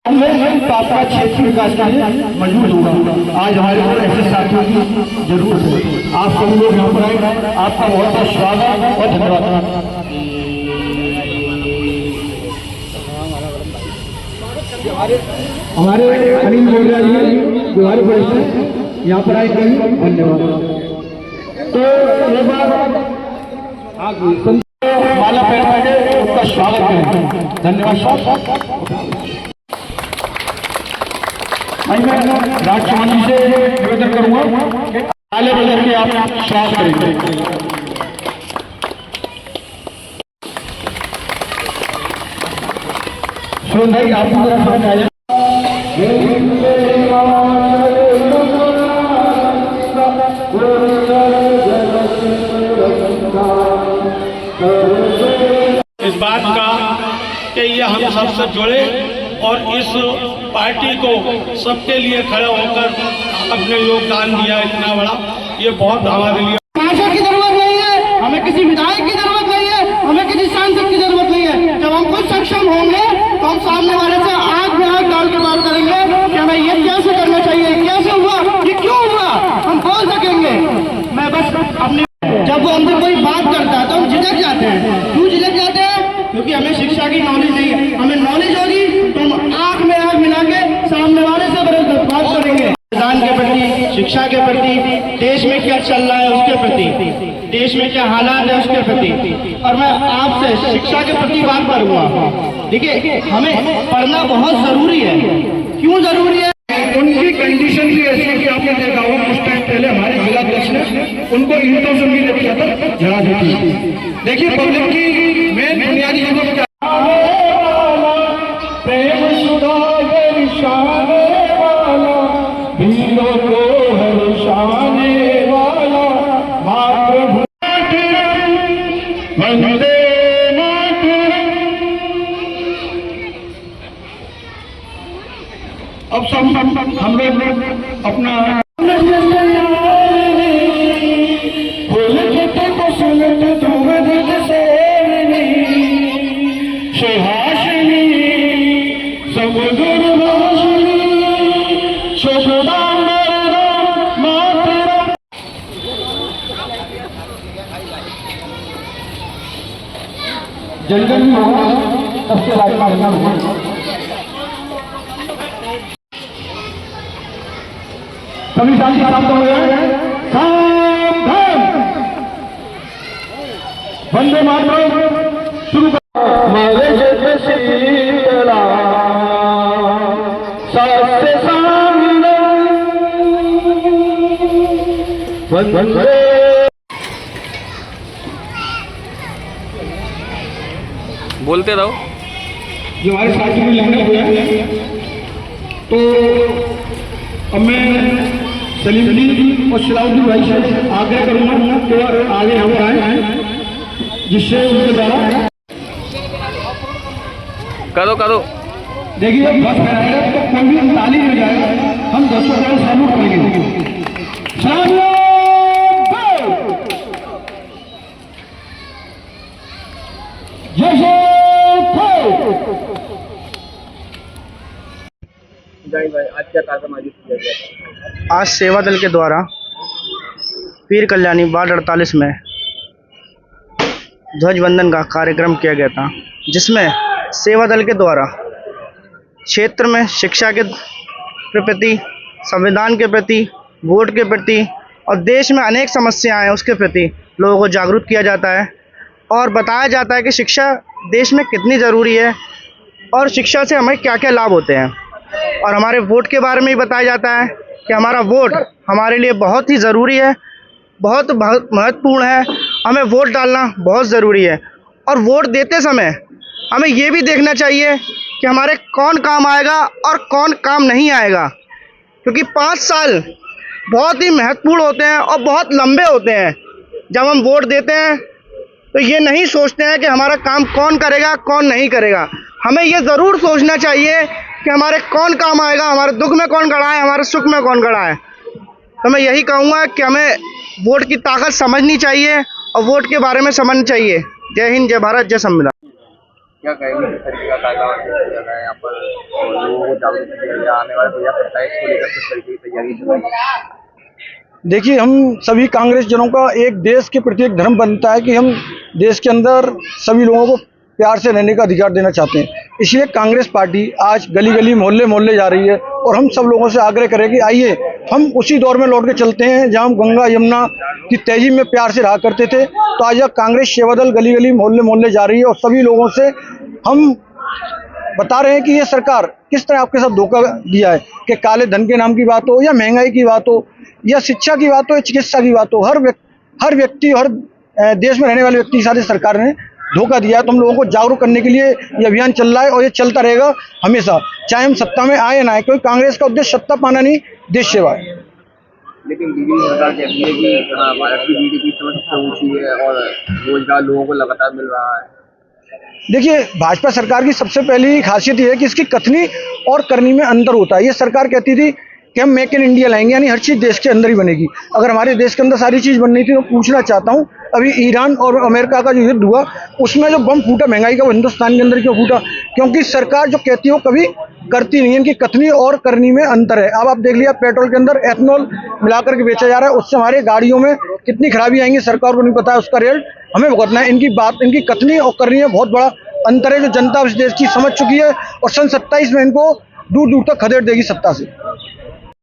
तो आपका क्षेत्र विकास के लिए मजबूत होगा। आज हमारे पास ऐसे साथियों की जरूरत है। आप सब लोग यहाँ पर आए, आपका बहुत बहुत स्वागत और धन्यवाद। हमारे अनिल बोरिया जी बिहार पुलिस से यहाँ पर आए, धन्यवाद। तो एक बार माला पहना के उनका स्वागत करें। धन्यवाद। मैं राजचौहान जी से निवेदन करूंगा कि ताले बजा के आप स्वागत करेंगे। सुन भाई आप आए। इस बात का कि ये हम सबसे जुड़े और इस पार्टी को सबके लिए खड़े होकर अपने योगदान दिया इतना बड़ा, ये बहुत हमारे लिए। सांसद की जरूरत नहीं है, हमें किसी विधायक की जरूरत नहीं है, हमें किसी सांसद की जरूरत नहीं है। जब हम खुद सक्षम होंगे तो हम सामने वाले से आंख में आंख डाल के बात करेंगे कि हमें ये कैसे करना चाहिए, कैसे हुआ, ये क्यों हुआ, हम बोल सकेंगे। मैं बस अपनी जब वो हमसे कोई बात करता है तो हम झिझक जाते हैं। क्यों झिझक जाते हैं? क्योंकि हमें शिक्षा की नॉलेज नहीं है। हमें नॉलेज होगी तो हम आंख में आंख मिला के सामने वाले से बात करेंगे। संविधान के प्रति, शिक्षा के प्रति, देश में क्या चल रहा है उसके प्रति, देश में क्या हालात है उसके प्रति। और मैं आपसे शिक्षा के प्रति बात करूंगा। देखिए, हमें पढ़ना बहुत जरूरी है। क्यों जरूरी है? उनकी कंडीशन भी ऐसी है कि आपने देखा होगा कुछ टाइम पहले हमारे जिलाध्यक्ष ने उनको ईंटों से भी देखा था जला देती। देखिए, पब्लिक की मेन बुनियादी जरूरत क्या प्रेम सुधागर शाने वाला, वीरों को हर्षाने वाला, मातृभूमि वंदे मातरम। अब सब हम लोग अपना जंगल में होगा सबसे राज मारना होगा। सभी साथी प्राप्त हो गए। वंदे मातरम शुरू कर। बोलते रहो। जो हमारे साथी में लहने हुए, तो अब मैं सलीम जी और सलाउद्दीन भाई से आग्रह करूंगा कि आगे हम आए, जिससे उनके द्वारा करो। देखिए, बस बनाएगा तो कोई भी ताली नहीं जाएगा, हम 200 ग्राम साबुन करेंगे। आज क्या कार्यक्रम आयोजित किया गया? आज सेवा दल के द्वारा पीर कल्याणी वार्ड 48 में ध्वजवंदन का कार्यक्रम किया गया था, जिसमें सेवा दल के द्वारा क्षेत्र में शिक्षा के प्रति, संविधान के प्रति, वोट के प्रति और देश में अनेक समस्याएं हैं उसके प्रति लोगों को जागरूक किया जाता है और बताया जाता है कि शिक्षा देश में कितनी ज़रूरी है और शिक्षा से हमें क्या क्या लाभ होते हैं। और हमारे वोट के बारे में भी बताया जाता है कि हमारा वोट हमारे लिए बहुत ही ज़रूरी है, बहुत महत्वपूर्ण है। हमें वोट डालना बहुत ज़रूरी है और वोट देते समय हमें ये भी देखना चाहिए कि हमारे कौन काम आएगा और कौन काम नहीं आएगा, क्योंकि 5 साल बहुत ही महत्वपूर्ण होते हैं और बहुत लंबे होते हैं। जब हम वोट देते हैं तो ये नहीं सोचते हैं कि हमारा काम कौन करेगा कौन नहीं करेगा। हमें ये ज़रूर सोचना चाहिए कि हमारे कौन काम आएगा, हमारे दुख में कौन खड़ा है, हमारे सुख में कौन खड़ा है। तो मैं यही कहूँगा कि हमें वोट की ताकत समझनी चाहिए और वोट के बारे में समझना चाहिए। जय हिंद, जय भारत, जय संविधान। क्या कहेंगे किस तरीके का कारनामा किया गया है यहाँ पर और लोगों को जागरूक किया गया आने वाले 2027 को लेकर किस तरीके की तैयारी चल रही है? देखिए, हम सभी कांग्रेस जनों का एक देश के प्रति एक धर्म बनता है कि हम देश के अंदर सभी लोगों को प्यार से रहने का अधिकार देना चाहते हैं। इसलिए कांग्रेस पार्टी आज गली गली मोहल्ले मोहल्ले जा रही है और हम सब लोगों से आग्रह करें कि आइए हम उसी दौर में लौट के चलते हैं जहां हम गंगा यमुना की तहजीब में प्यार से रहा करते थे। तो आज कांग्रेस सेवा दल गली गली मोहल्ले मोहल्ले जा रही है और सभी लोगों से हम बता रहे हैं कि ये सरकार किस तरह आपके साथ धोखा दिया है, कि काले धन के नाम की बात हो या महंगाई की बात हो या शिक्षा की बात हो या चिकित्सा की बात हो, हर व्यक्ति हर देश में रहने वाले व्यक्ति के साथ सरकार ने धोखा दिया है। तो हम लोगों को जागरूक करने के लिए ये अभियान चल रहा है और ये चलता रहेगा हमेशा, चाहे हम सत्ता में आए ना आए, क्योंकि कांग्रेस का उद्देश्य सत्ता पाना नहीं, देश सेवा है। लेकिन बीजेपी सरकार कहती है कि भारत की जीडीपी सबसे ऊंची है और रोजगार लोगों को लगातार मिल रहा है। देखिए, भाजपा सरकार की सबसे पहली खासियत ये है कि इसकी कथनी और करनी में अंतर होता है। ये सरकार कहती थी कि हम मेक इन इंडिया लाएंगे, यानी हर चीज़ देश के अंदर ही बनेगी। अगर हमारे देश के अंदर सारी चीज़ बन रही थी तो पूछना चाहता हूँ, अभी ईरान और अमेरिका का जो युद्ध हुआ उसमें जो बम फूटा महंगाई का, वो हिंदुस्तान के अंदर क्यों फूटा? क्योंकि सरकार जो कहती है वो कभी करती नहीं है। इनकी कथनी और करनी में अंतर है। अब आप देख लिया, पेट्रोल के अंदर एथनॉल मिलाकर के बेचा जा रहा है, उससे हमारे गाड़ियों में कितनी खराबी आएंगी सरकार को नहीं पता है, उसका रेट हमें भुगतना है। इनकी बात, इनकी कथनी और करनी में बहुत बड़ा अंतर है, जो जनता इस देश की समझ चुकी है और सन 27 में इनको दूर दूर तक खदेड़ देगी सत्ता से।